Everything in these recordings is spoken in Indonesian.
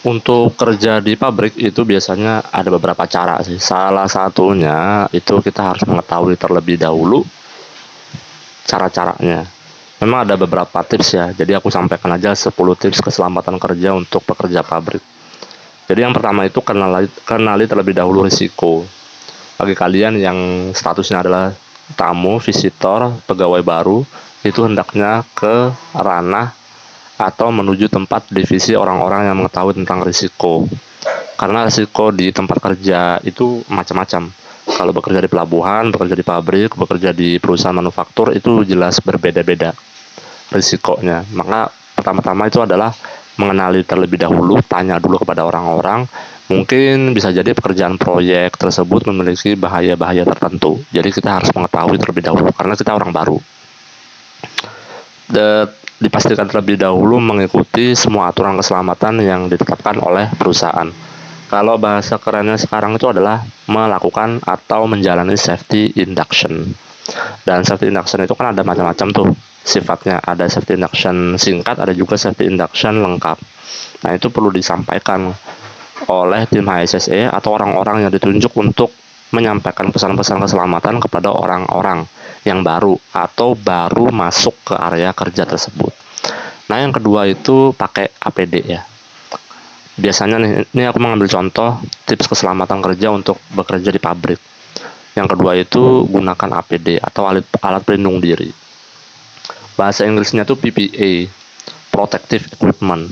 Untuk kerja di pabrik itu biasanya ada beberapa cara sih. Salah satunya itu kita harus mengetahui terlebih dahulu cara-caranya. Memang ada beberapa tips ya. Jadi aku sampaikan aja 10 tips keselamatan kerja untuk pekerja pabrik. Jadi yang pertama itu kenali terlebih dahulu risiko. Bagi kalian yang statusnya adalah tamu, visitor, pegawai baru, itu hendaknya ke ranah atau menuju tempat divisi orang-orang yang mengetahui tentang risiko. Karena risiko di tempat kerja itu macam-macam. Kalau bekerja di pelabuhan, bekerja di pabrik, bekerja di perusahaan manufaktur itu jelas berbeda-beda risikonya. Maka pertama-tama itu adalah mengenali terlebih dahulu, tanya dulu kepada orang-orang. Mungkin bisa jadi pekerjaan proyek tersebut memiliki bahaya-bahaya tertentu. Jadi kita harus mengetahui terlebih dahulu karena kita orang baru. Dipastikan terlebih dahulu mengikuti semua aturan keselamatan yang ditetapkan oleh perusahaan. Kalau bahasa kerennya sekarang itu adalah melakukan atau menjalani safety induction. Dan safety induction itu kan ada macam-macam tuh sifatnya. Ada safety induction singkat, ada juga safety induction lengkap. Nah, itu perlu disampaikan oleh tim HSSE atau orang-orang yang ditunjuk untuk menyampaikan pesan-pesan keselamatan kepada orang-orang yang baru atau baru masuk ke area kerja tersebut. Nah, yang kedua itu pakai APD ya. Biasanya ini aku mengambil contoh tips keselamatan kerja untuk bekerja di pabrik. Yang kedua itu gunakan APD atau alat pelindung diri. Bahasa Inggrisnya itu PPE, Protective Equipment.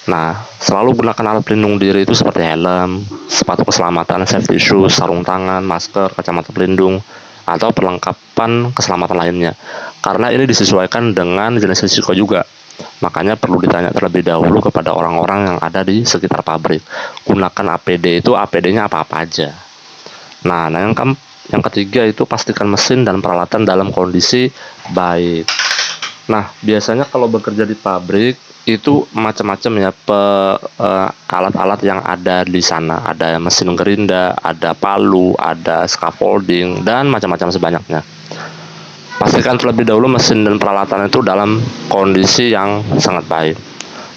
Nah, selalu gunakan alat pelindung diri itu seperti helm, sepatu keselamatan, safety shoes, sarung tangan, masker, kacamata pelindung, atau perlengkapan keselamatan lainnya. Karena ini disesuaikan dengan jenis risiko juga. Makanya perlu ditanya terlebih dahulu kepada orang-orang yang ada di sekitar pabrik. Gunakan APD itu APD-nya apa-apa aja. Nah, yang ketiga itu pastikan mesin dan peralatan dalam kondisi baik. Nah, biasanya kalau bekerja di pabrik itu macam-macam ya alat-alat yang ada di sana. Ada mesin gerinda, ada palu, ada scaffolding, dan macam-macam sebanyaknya. Pastikan terlebih dahulu mesin dan peralatan itu dalam kondisi yang sangat baik.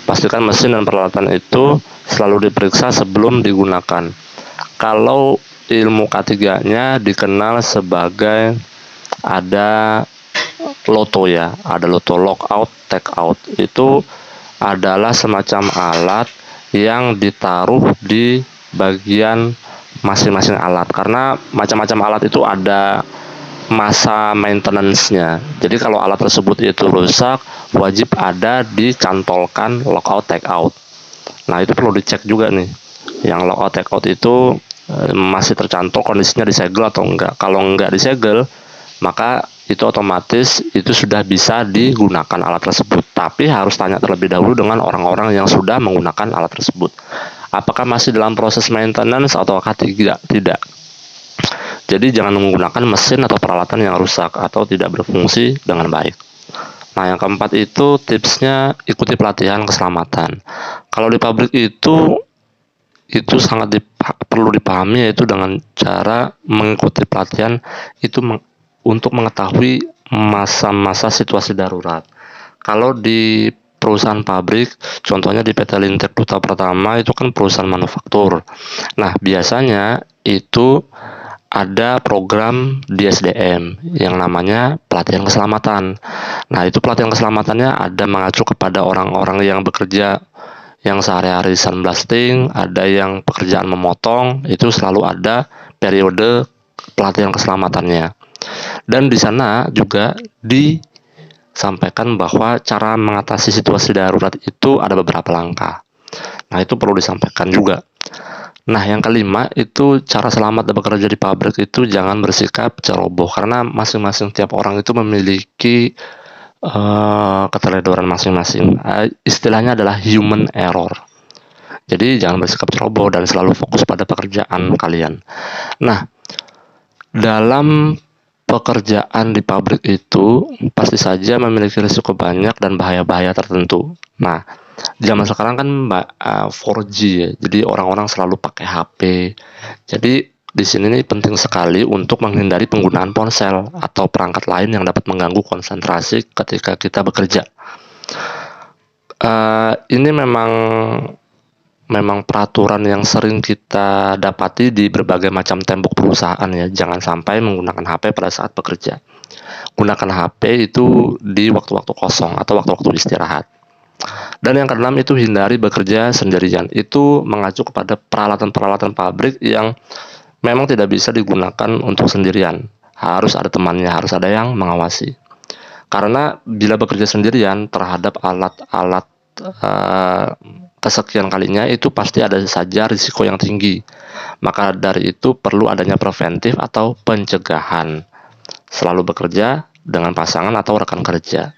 Pastikan mesin dan peralatan itu selalu diperiksa sebelum digunakan. Kalau ilmu K3-nya dikenal sebagai ada LOTO ya, ada LOTO lockout, take out. Itu adalah semacam alat yang ditaruh di bagian masing-masing alat. Karena macam-macam alat itu ada masa maintenance-nya. Jadi kalau alat tersebut itu rusak, wajib ada dicantolkan lockout take out. Nah, itu perlu dicek juga nih. Yang lockout take out itu masih tercantol kondisinya disegel atau enggak. Kalau enggak disegel, maka itu otomatis itu sudah bisa digunakan alat tersebut. Tapi harus tanya terlebih dahulu dengan orang-orang yang sudah menggunakan alat tersebut. Apakah masih dalam proses maintenance ataukah tidak? Tidak. Jadi jangan menggunakan mesin atau peralatan yang rusak atau tidak berfungsi dengan baik. Nah, yang keempat itu tipsnya ikuti pelatihan keselamatan. Kalau di pabrik itu sangat perlu dipahami, yaitu dengan cara mengikuti pelatihan itu untuk mengetahui masa-masa situasi darurat. Kalau di perusahaan pabrik, contohnya di PT Lintek Duta Pertama itu kan perusahaan manufaktur. Nah, biasanya itu ada program di SDM yang namanya pelatihan keselamatan. Nah, itu pelatihan keselamatannya ada mengacu kepada orang-orang yang bekerja yang sehari-hari sandblasting, ada yang pekerjaan memotong, itu selalu ada periode pelatihan keselamatannya. Dan di sana juga disampaikan bahwa cara mengatasi situasi darurat itu ada beberapa langkah. Nah, itu perlu disampaikan juga. Nah, yang kelima itu cara selamat bekerja di pabrik itu jangan bersikap ceroboh, karena masing-masing tiap orang itu memiliki keteledoran masing-masing. Istilahnya adalah human error. Jadi jangan bersikap ceroboh dan selalu fokus pada pekerjaan kalian. Nah, dalam pekerjaan di pabrik itu pasti saja memiliki risiko banyak dan bahaya-bahaya tertentu. Nah, zaman sekarang kan 4G ya, jadi orang-orang selalu pakai HP. Jadi di sini nih penting sekali untuk menghindari penggunaan ponsel atau perangkat lain yang dapat mengganggu konsentrasi ketika kita bekerja. Ini memang memang peraturan yang sering kita dapati di berbagai macam tembok perusahaan ya. Jangan sampai menggunakan HP pada saat bekerja. Gunakan HP itu di waktu-waktu kosong atau waktu-waktu istirahat. Dan yang keenam itu hindari bekerja sendirian. Itu mengacu kepada peralatan-peralatan pabrik yang memang tidak bisa digunakan untuk sendirian. Harus ada temannya, harus ada yang mengawasi. Karena bila bekerja sendirian terhadap alat-alat kesekian kalinya itu pasti ada saja risiko yang tinggi. Maka dari itu perlu adanya preventif atau pencegahan. Selalu bekerja dengan pasangan atau rekan kerja.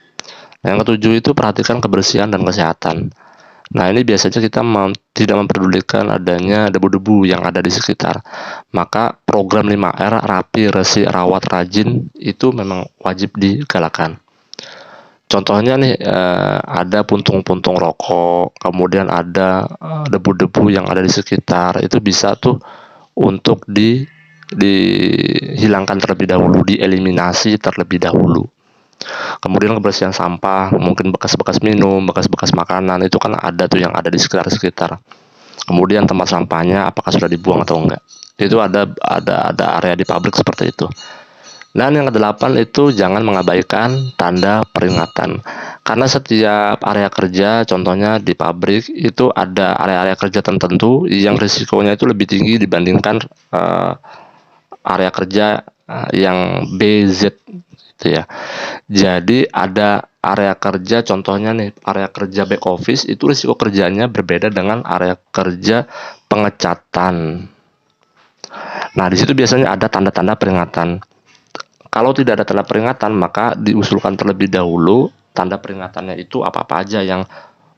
Yang ketujuh itu perhatikan kebersihan dan kesehatan. Nah, ini biasanya kita tidak memperdulikan adanya debu-debu yang ada di sekitar. Maka program 5R, rapi, resik, rawat, rajin, itu memang wajib digalakan. Contohnya nih, ada puntung-puntung rokok, kemudian ada debu-debu yang ada di sekitar, itu bisa tuh untuk dihilangkan terlebih dahulu, dieliminasi terlebih dahulu. Kemudian kebersihan sampah, mungkin bekas-bekas minum, bekas-bekas makanan, itu kan ada tuh yang ada di sekitar-sekitar. Kemudian tempat sampahnya apakah sudah dibuang atau enggak. Itu ada area di pabrik seperti itu. Dan yang kedelapan itu jangan mengabaikan tanda peringatan. Karena setiap area kerja, contohnya di pabrik, itu ada area-area kerja tertentu yang risikonya itu lebih tinggi dibandingkan area kerja yang BZ gitu ya. Jadi ada area kerja, contohnya nih, area kerja back office itu risiko kerjanya berbeda dengan area kerja pengecatan. Nah, di situ biasanya ada tanda-tanda peringatan. Kalau tidak ada tanda peringatan, maka diusulkan terlebih dahulu tanda peringatannya itu apa-apa aja yang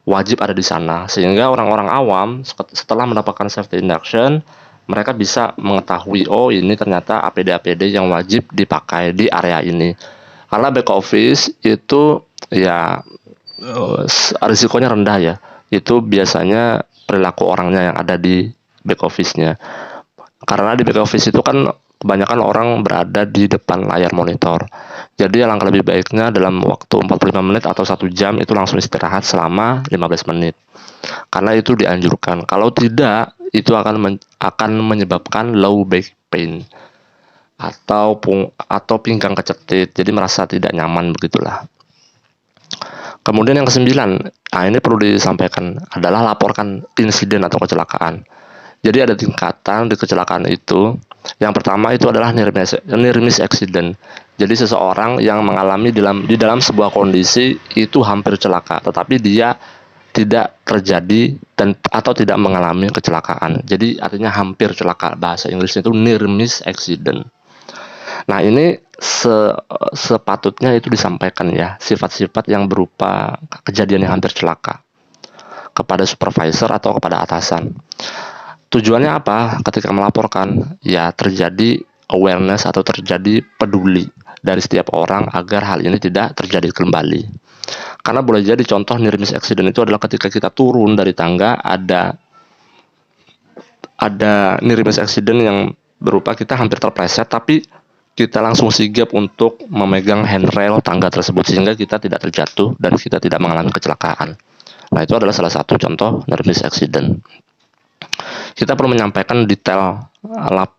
wajib ada di sana. Sehingga orang-orang awam setelah mendapatkan safety induction, mereka bisa mengetahui, oh ini ternyata APD-APD yang wajib dipakai di area ini. Karena back office itu ya risikonya rendah ya. Itu biasanya perilaku orangnya yang ada di back office-nya. Karena di back office itu kan kebanyakan orang berada di depan layar monitor. Jadi alangkah lebih baiknya dalam waktu 45 menit atau 1 jam itu langsung istirahat selama 15 menit. Karena itu dianjurkan. Kalau tidak, itu akan menyebabkan low back pain atau pinggang kecetit. Jadi merasa tidak nyaman begitulah. Kemudian yang kesembilan, ini perlu disampaikan adalah laporkan insiden atau kecelakaan. Jadi ada tingkatan di kecelakaan itu. Yang pertama itu adalah near miss accident. Jadi seseorang yang mengalami di dalam sebuah kondisi itu hampir celaka, tetapi dia tidak terjadi atau tidak mengalami kecelakaan. Jadi artinya hampir celaka. Bahasa Inggrisnya itu near miss accident. Nah, ini sepatutnya itu disampaikan ya, sifat-sifat yang berupa kejadian yang hampir celaka kepada supervisor atau kepada atasan. Tujuannya apa ketika melaporkan? Ya, terjadi awareness atau terjadi peduli dari setiap orang agar hal ini tidak terjadi kembali. Karena boleh jadi contoh near miss accident itu adalah ketika kita turun dari tangga, ada near miss accident yang berupa kita hampir terpleset, tapi kita langsung sigap untuk memegang handrail tangga tersebut sehingga kita tidak terjatuh dan kita tidak mengalami kecelakaan. Nah, itu adalah salah satu contoh near miss accident. Kita perlu menyampaikan detail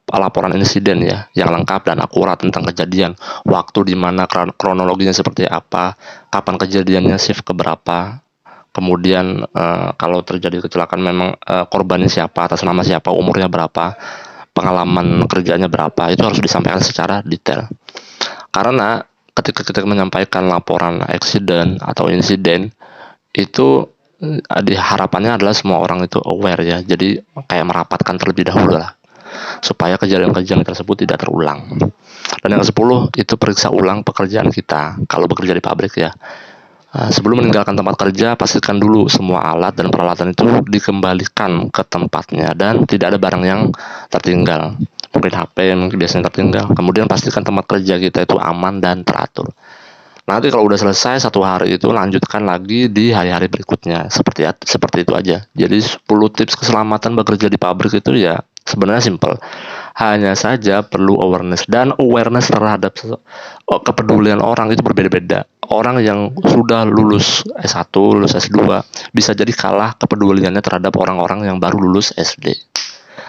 laporan insiden ya, yang lengkap dan akurat tentang kejadian, waktu di mana, kronologinya seperti apa, kapan kejadiannya, shift keberapa, kemudian kalau terjadi kecelakaan memang korbannya siapa, atas nama siapa, umurnya berapa, pengalaman kerjanya berapa, itu harus disampaikan secara detail. Karena ketika kita menyampaikan laporan accident atau insiden itu harapannya adalah semua orang itu aware ya, jadi kayak merapatkan terlebih dahulu lah supaya kejadian-kejadian tersebut tidak terulang. Dan yang ke-10 itu periksa ulang pekerjaan kita kalau bekerja di pabrik ya. Sebelum meninggalkan tempat kerja, pastikan dulu semua alat dan peralatan itu dikembalikan ke tempatnya dan tidak ada barang yang tertinggal. Mungkin HP yang biasanya tertinggal. Kemudian pastikan tempat kerja kita itu aman dan teratur. Nanti kalau udah selesai 1 hari itu lanjutkan lagi di hari-hari berikutnya. Seperti itu aja. Jadi 10 tips keselamatan bekerja di pabrik itu ya sebenarnya simple. Hanya saja perlu awareness, dan awareness terhadap kepedulian orang itu berbeda-beda. Orang yang sudah lulus S1, lulus S2 bisa jadi kalah kepeduliannya terhadap orang-orang yang baru lulus SD.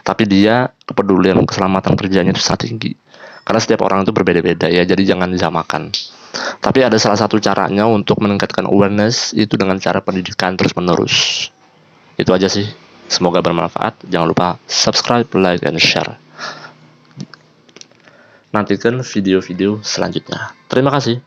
Tapi dia kepedulian keselamatan kerjanya itu sangat tinggi. Karena setiap orang itu berbeda-beda ya, jadi jangan disamakan. Tapi ada salah satu caranya untuk meningkatkan awareness, itu dengan cara pendidikan terus-menerus. Itu aja sih. Semoga bermanfaat. Jangan lupa subscribe, like, and share. Nantikan video-video selanjutnya. Terima kasih.